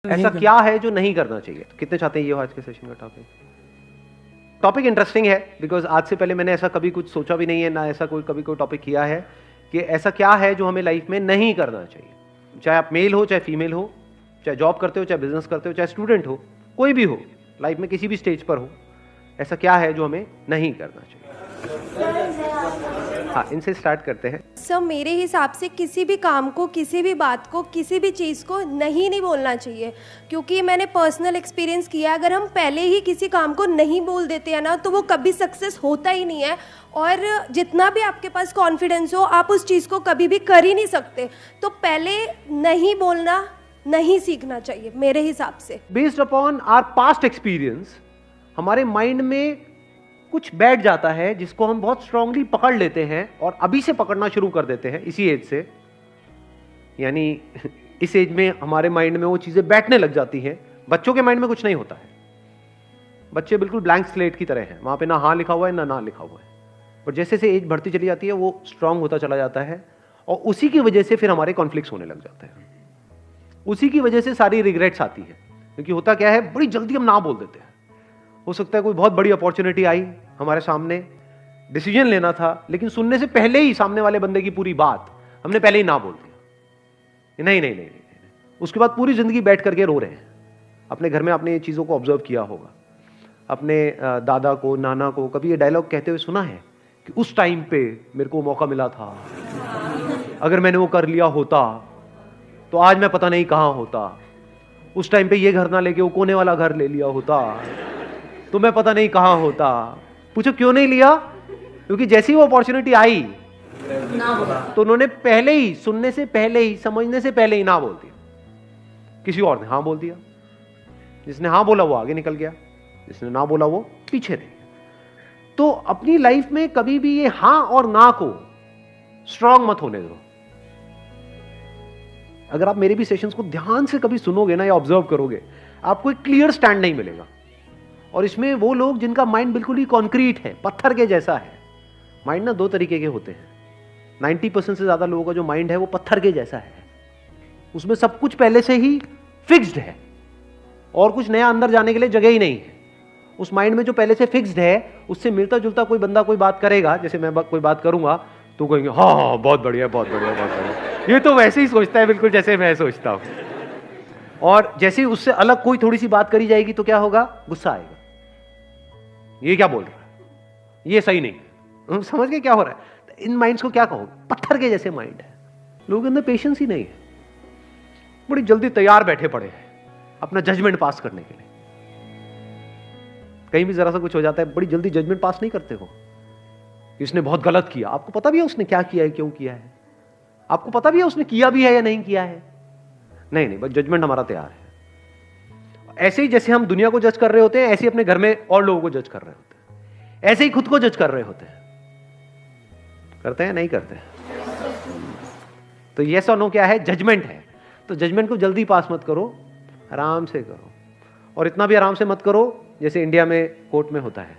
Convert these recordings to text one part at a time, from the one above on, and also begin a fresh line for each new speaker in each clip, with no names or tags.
ऐसा क्या है जो नहीं करना चाहिए? कितने चाहते हैं ये हो आज के सेशन का टॉपिक इंटरेस्टिंग है, बिकॉज आज से पहले मैंने ऐसा कभी कुछ सोचा भी नहीं है, ना ऐसा कभी कोई टॉपिक किया है कि ऐसा क्या है जो हमें लाइफ में नहीं करना चाहिए। चाहे आप मेल हो, चाहे फीमेल हो, चाहे जॉब करते हो, चाहे बिजनेस करते हो, चाहे स्टूडेंट हो, कोई भी हो, लाइफ में किसी भी स्टेज पर हो, ऐसा क्या है जो हमें नहीं करना चाहिए? हाँ, इनसे स्टार्ट करते हैं।
सर, मेरे हिसाब से किसी भी काम को, किसी भी बात को, किसी भी चीज़ को नहीं बोलना चाहिए, क्योंकि मैंने पर्सनल एक्सपीरियंस किया है। अगर हम पहले ही किसी काम को नहीं बोल देते हैं ना, तो वो कभी सक्सेस होता ही नहीं है। और जितना भी आपके पास कॉन्फिडेंस हो, आप उस चीज़ को कभी भी कर ही नहीं सकते। तो पहले नहीं बोलना नहीं सीखना चाहिए मेरे हिसाब से।
Based upon our past experience हमारे माइंड में कुछ बैठ जाता है जिसको हम बहुत स्ट्रांगली पकड़ लेते हैं और अभी से पकड़ना शुरू कर देते हैं, इसी एज से। यानी इस एज में हमारे माइंड में वो चीजें बैठने लग जाती हैं। बच्चों के माइंड में कुछ नहीं होता है, बच्चे बिल्कुल ब्लैंक स्लेट की तरह हैं, वहां पे ना हाँ लिखा हुआ है ना लिखा हुआ है। और जैसे जैसे एज बढ़ती चली जाती है वो स्ट्रांग होता चला जाता है, और उसी की वजह से फिर हमारे कॉन्फ्लिक्ट्स होने लग जाते हैं। उसी की वजह से सारी रिग्रेट्स आती है, क्योंकि होता क्या है, बड़ी जल्दी हम ना बोल देते हैं। हो सकता है कोई बहुत बड़ी अपॉर्चुनिटी आई हमारे सामने, डिसीजन लेना था, लेकिन सुनने से पहले ही सामने वाले बंदे की पूरी बात हमने पहले ही ना बोल दिया। नहीं नहीं नहीं, नहीं। उसके बाद पूरी जिंदगी बैठ करके रो रहे हैं। अपने घर में आपने ये चीजों को ऑब्जर्व किया होगा, अपने दादा को, नाना को कभी ये डायलॉग कहते हुए सुना है कि उस टाइम पे मेरे को मौका मिला था, अगर मैंने वो कर लिया होता तो आज मैं पता नहीं कहां होता। उस टाइम पे ये घर ना लेके वो कोने वाला घर ले लिया होता तो मैं पता नहीं कहां होता। पूछो क्यों नहीं लिया? क्योंकि जैसी वो अपॉर्चुनिटी आई तो उन्होंने पहले ही, सुनने से पहले ही, समझने से पहले ही ना बोल दिया। किसी और ने हाँ बोल दिया। जिसने हाँ बोला वो आगे निकल गया, जिसने ना बोला वो पीछे रह गया। तो अपनी लाइफ में कभी भी ये हाँ और ना को स्ट्रांग मत होने दो। अगर आप मेरे भी सेशंस को ध्यान से कभी सुनोगे ना या ऑब्जर्व करोगे, आपको एक क्लियर स्टैंड नहीं मिलेगा। और इसमें वो लोग जिनका माइंड बिल्कुल ही कॉन्क्रीट है, पत्थर के जैसा है। माइंड ना दो तरीके के होते हैं। 90% से ज्यादा लोगों का जो माइंड है वो पत्थर के जैसा है, उसमें सब कुछ पहले से ही फिक्स्ड है और कुछ नया अंदर जाने के लिए जगह ही नहीं है। उस माइंड में जो पहले से फिक्स्ड है, उससे मिलता जुलता कोई बंदा कोई बात करेगा, जैसे मैं कोई बात करूंगा तो कहेंगे हाँ बहुत बढ़िया बहुत बढ़िया बहुत बढ़िया, ये तो वैसे ही सोचता है बिल्कुल जैसे मैं सोचता हूं। और जैसे ही उससे अलग कोई थोड़ी सी बात करी जाएगी तो क्या होगा? गुस्सा आएगा, ये क्या बोल रहा है, ये सही नहीं। समझ गए क्या हो रहा है? इन माइंड्स को क्या कहो? पत्थर के जैसे माइंड है। लोगों के अंदर पेशेंस ही नहीं है, बड़ी जल्दी तैयार बैठे पड़े हैं अपना जजमेंट पास करने के लिए। कहीं भी जरा सा कुछ हो जाता है, बड़ी जल्दी जजमेंट पास नहीं करते हो कि उसने बहुत गलत किया। आपको पता भी है उसने क्या किया है, क्यों किया है, आपको पता भी है उसने किया भी है या नहीं किया है। नहीं, बस जजमेंट हमारा तैयार है। ऐसे ही जैसे हम दुनिया को जज कर रहे होते हैं, ऐसे ही अपने घर में और लोगों को जज कर रहे होते हैं, ऐसे ही खुद को जज कर रहे होते हैं। करते हैं नहीं करते? तो यस और नो क्या है? जजमेंट है। तो जजमेंट को जल्दी पास मत करो, आराम से करो। और इतना भी आराम से मत करो जैसे इंडिया में कोर्ट में होता है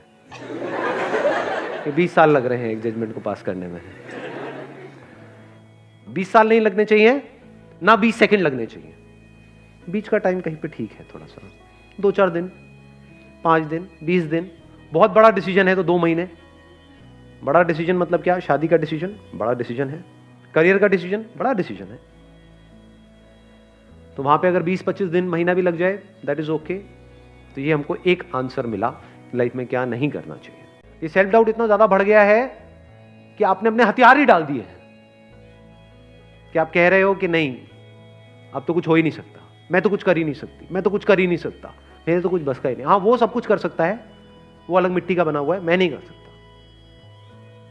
कि 20 साल लग रहे हैं एक जजमेंट को पास करने में। 20 साल नहीं लगने चाहिए, ना 20 सेकंड लगने चाहिए। बीच का टाइम कहीं पे ठीक है, थोड़ा सा 2-4 दिन, 5 दिन, 20 दिन। बहुत बड़ा डिसीजन है तो 2 महीने। बड़ा डिसीजन मतलब क्या? शादी का डिसीजन बड़ा डिसीजन है, करियर का डिसीजन बड़ा डिसीजन है। तो वहां पे अगर 20-25 दिन, महीना भी लग जाए, दैट इज ओके। तो ये हमको एक आंसर मिला लाइफ में क्या नहीं करना चाहिए। ये सेल्फ डाउट इतना ज्यादा बढ़ गया है कि आपने अपने हथियार ही डाल दिए हैं कि आप कह रहे हो कि नहीं अब तो कुछ हो ही नहीं सकता, मैं तो कुछ कर ही नहीं सकती, मैं तो कुछ कर ही नहीं सकता, मेरे तो कुछ बस का ही नहीं। हाँ, वो सब कुछ कर सकता है, वो अलग मिट्टी का बना हुआ है, मैं नहीं कर सकता।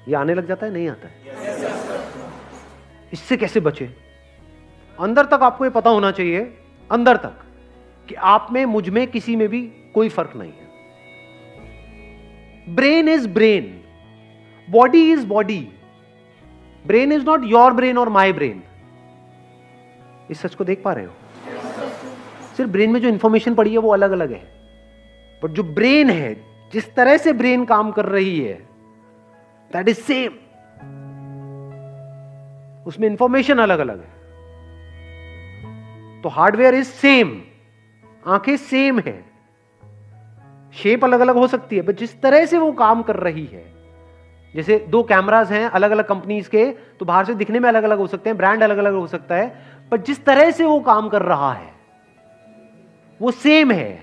ये आने लग जाता है, नहीं आता है। इससे कैसे बचे? अंदर तक आपको ये पता होना चाहिए, अंदर तक, कि आप में, मुझ में, किसी में भी कोई फर्क नहीं है। Brain is brain, body is body. Brain is not your brain और माई ब्रेन। इस सच को देख पा रहे हो? सिर्फ ब्रेन में जो इंफॉर्मेशन पड़ी है वो अलग अलग है, पर जो ब्रेन है, जिस तरह से ब्रेन काम कर रही है, दैट इज सेम। उसमें इंफॉर्मेशन अलग अलग है। तो हार्डवेयर इज सेम, आंखें सेम है, शेप अलग अलग हो सकती है, बट जिस तरह से वो काम कर रही है, जैसे दो कैमराज हैं अलग अलग कंपनीज के, तो बाहर से दिखने में अलग अलग हो सकते हैं, ब्रांड अलग अलग हो सकता है, पर जिस तरह से वो काम कर रहा है वो सेम है।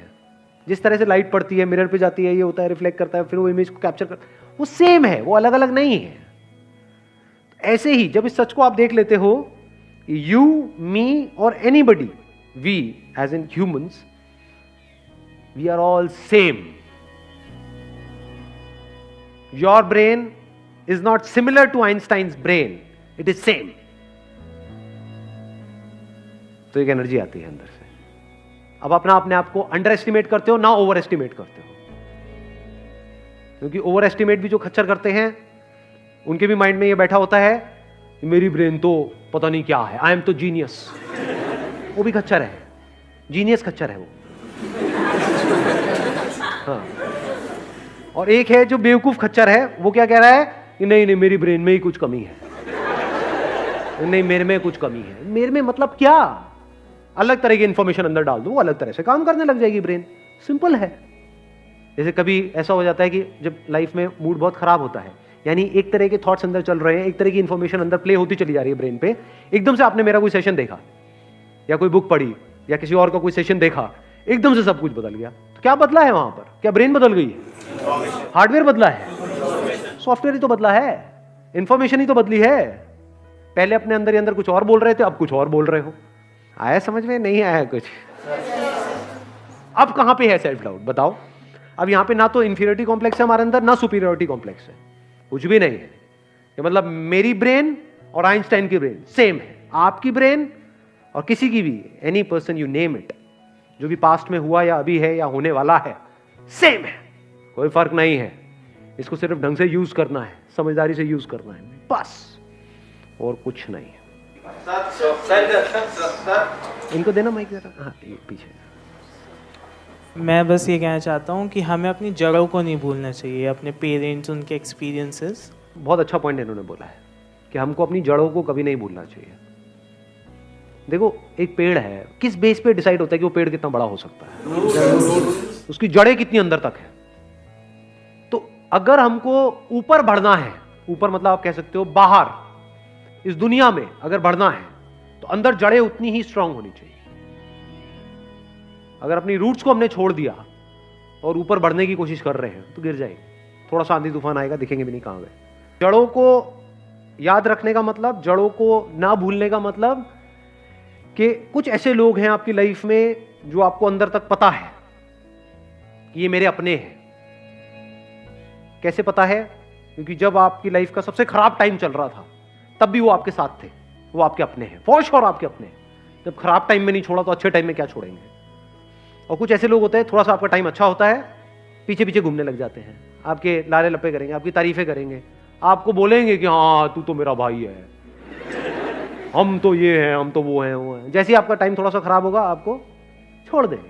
जिस तरह से लाइट पड़ती है, मिरर पे जाती है, ये होता है, रिफ्लेक्ट करता है, फिर वो इमेज को कैप्चर करता है, वो सेम है, वो अलग अलग नहीं है। ऐसे ही जब इस सच को आप देख लेते हो, यू, मी और anybody, we as in humans, we are all same. Your brain is not similar to Einstein's brain, it is same. तो एक एनर्जी आती है अंदर से। अब अपने आप को अंडर एस्टिमेट करते हो ना ओवर एस्टिमेट करते हो, क्योंकि ओवर एस्टिमेट भी जो खच्चर करते हैं उनके भी माइंड में ये बैठा होता है, मेरी ब्रेन तो पता नहीं क्या है, आई एम तो जीनियस। वो भी खच्चर है, जीनियस खच्चर है वो। हाँ। और एक है जो बेवकूफ खच्चर है, वो क्या कह रहा है कि नहीं नहीं मेरी ब्रेन में ही कुछ कमी है, नहीं मेरे में कुछ कमी है। मेरे में मतलब क्या? अलग तरह की इंफॉर्मेशन अंदर डाल दो, वो अलग तरह से काम करने लग जाएगी ब्रेन। सिंपल है। जैसे कभी ऐसा हो जाता है कि जब लाइफ में मूड बहुत खराब होता है, यानी एक तरह के थॉट्स अंदर चल रहे हैं, एक तरह की इंफॉर्मेशन अंदर प्ले होती चली जा रही है ब्रेन पे, एकदम से आपने मेरा कोई सेशन देखा या कोई बुक पढ़ी या किसी और का कोई सेशन देखा, एकदम से सब कुछ बदल गया। तो क्या बदला है वहां पर? क्या ब्रेन बदल गई है? हार्डवेयर बदला है, सॉफ्टवेयर ही तो बदला है, इंफॉर्मेशन ही तो बदली है। पहले अपने अंदर ही अंदर कुछ और बोल रहे थे, अब कुछ और बोल रहे हो। आया समझ में? नहीं आया कुछ? अब कहां पे है सेल्फ डाउट बताओ? अब यहां पे ना तो इंफीरियरिटी कॉम्प्लेक्स है हमारे अंदर, ना सुपीरियरिटी कॉम्प्लेक्स है, कुछ भी नहीं है। ये मतलब मेरी ब्रेन और आइंस्टाइन की ब्रेन सेम है, आपकी ब्रेन और किसी की भी, any person you name it, जो भी पास्ट में हुआ या अभी है या होने वाला है, सेम है, कोई फर्क नहीं है। इसको सिर्फ ढंग से यूज करना है, समझदारी से यूज करना है, बस, और कुछ नहीं है। इनको देना माइक जरा। हाँ पीछे।
मैं बस ये कहना चाहता हूँ कि हमें अपनी जड़ों को नहीं भूलना चाहिए, अपने पेरेंट्स, उनके एक्सपीरियंसेस।
बहुत अच्छा पॉइंट इन्होंने बोला है कि हमको अपनी जड़ों को कभी नहीं भूलना चाहिए। देखो एक पेड़ है, किस बेस पे डिसाइड होता है कि वो पेड़ कितना बड़ा हो सकता है? उसकी जड़ें कितनी अंदर तक है। तो अगर हमको ऊपर बढ़ना है, ऊपर मतलब आप कह सकते हो बाहर इस दुनिया में अगर बढ़ना है, तो अंदर जड़ें उतनी ही स्ट्रांग होनी चाहिए। अगर अपनी रूट्स को हमने छोड़ दिया और ऊपर बढ़ने की कोशिश कर रहे हैं तो गिर जाएंगे। थोड़ा सा आंधी तूफान आएगा, दिखेंगे भी नहीं कहां गए। जड़ों को याद रखने का मतलब, जड़ों को ना भूलने का मतलब कि कुछ ऐसे लोग हैं आपकी लाइफ में जो आपको अंदर तक पता है कि ये मेरे अपने हैं। कैसे पता है? क्योंकि जब आपकी लाइफ का सबसे खराब टाइम चल रहा था तब भी वो आपके साथ थे, वो आपके अपने हैं, फॉर श्योर आपके अपने हैं। जब खराब टाइम में नहीं छोड़ा तो अच्छे टाइम में क्या छोड़ेंगे? और कुछ ऐसे लोग होते हैं, थोड़ा सा आपका टाइम अच्छा होता है, पीछे पीछे घूमने लग जाते हैं, आपके लारे लप्पे करेंगे, आपकी तारीफें करेंगे, आपको बोलेंगे कि हाँ तू तो मेरा भाई है, हम तो ये हैं, हम तो वो हैं। जैसे ही आपका टाइम थोड़ा सा खराब होगा आपको छोड़ देंगे,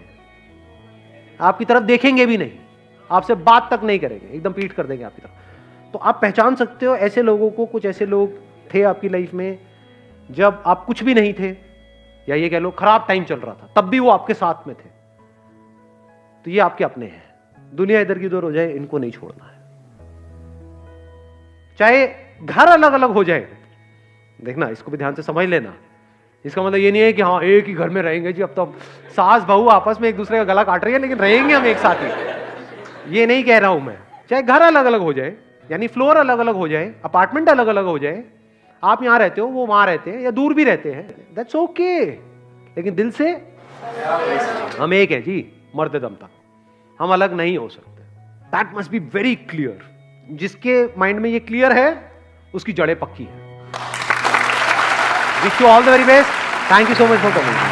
आपकी तरफ देखेंगे भी नहीं, आपसे बात तक नहीं करेंगे, एकदम पीठ कर देंगे आपकी तरफ। तो आप पहचान सकते हो ऐसे लोगों को। कुछ ऐसे लोग थे आपकी लाइफ में जब आप कुछ भी नहीं थे, या ये कह लो खराब टाइम चल रहा था, तब भी वो आपके साथ में थे। तो ये आपके अपने हैं। दुनिया इधर की उधर हो जाए, इनको नहीं छोड़ना है। चाहे घर अलग अलग हो जाए, देखना इसको भी ध्यान से समझ लेना। इसका मतलब ये नहीं है कि हाँ एक ही घर में रहेंगे जी, अब तो सास बहू आपस में एक दूसरे का गला काट रही है लेकिन रहेंगे हम एक साथ ही, ये नहीं कह रहा हूं मैं। चाहे घर अलग अलग हो जाए, यानी फ्लोर अलग अलग हो जाए, अपार्टमेंट अलग अलग हो जाए, आप यहां रहते हो वो वहां रहते हैं या दूर भी रहते हैं, दैट्स ओके, लेकिन दिल से हम एक है जी, मरते दम तक हम अलग नहीं हो सकते। That must be very clear. जिसके माइंड में ये क्लियर है उसकी जड़ें पक्की है। Wish you all the very best. Thank you so much for coming.